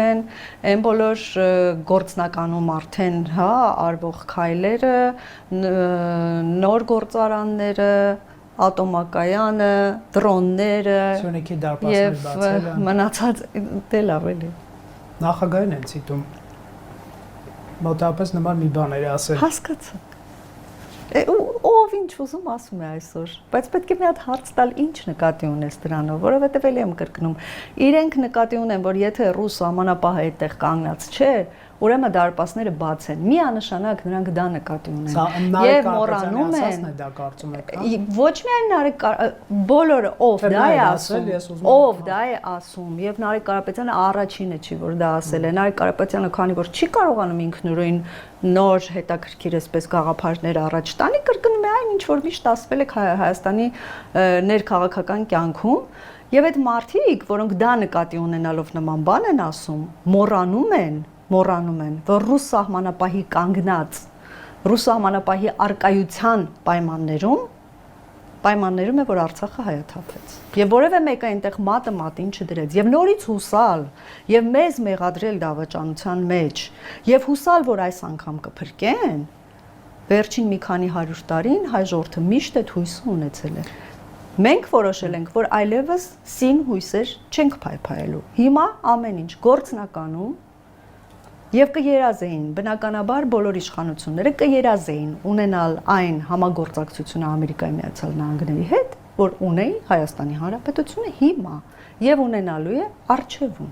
են այն բոլոր գործնականում արդեն, հա, արվող քայլերը, նոր գործարանները, ատոմակայանը, դրոնները եւ մնացած դե լավ էլի։ Նախագահին են ցիտում։ Մոտավորապես նման մի բան էր ասել։ Հասկացա։ Ով ինչ ուզում ասում է այսօր, բայց պետք է մի հատ հարց տալ ինչ նկատի ունես դրանով, որովհետև էլի եմ կրկնում, իրենք նկատի ունեն, որ եթե ռուս սահմանապահը այդտեղ կանգնած չէ, ուրեմն դարպասները բաց են, միանշանակ նրանք դա նկատի ունեն եւ մոռանում են դա կարծում եք, ոչ միայն Նարեկ բոլորը ով դա է ասում եւ Նարեկ Կարապետյանը առաջինը չի որ դա ասել է Նարեկ Կարապետյանը քանի որ չի կարողանում ինքնուրույն նոր հետաքրքիր այսպես գաղափարներ առաջ տանի կրկնում է այն ինչ որ միշտ ասվել է Հայաստանի ներքաղաքական կյանքում եւ այդ մարդիկ որոնք դա նկատի ունենալով նման բան են ասում մոռանում են, որ ռուս սահմանապահի կանգնած, ռուս սահմանապահի արկայության պայմաններում է, որ Արցախը հայաթափվեց։ Եվ որևէ մեկը այնտեղ մատին չդրեց, եւ նորից հուսալ, եւ մեզ մեղադրել դավաճանության մեջ, եւ հուսալ, որ այս անգամ կփրկեն, վերջին մի քանի 100 տարին հայ ժողովուրդը միշտ այդ հույսը ունեցել է։ Մենք որոշել ենք, որ այլևս սին հույսեր չենք փայփայելու։ Հիմա ամեն ինչ գործնականում Եվ կերազեին, բնականաբար բոլոր իշխանությունները կերազեին ունենալ այն համագործակցությունը Ամերիկայի Միացյալ Նահանգների հետ, որ ունեի Հայաստանի Հանրապետությունը հիմա եւ ունենալու է առջևում։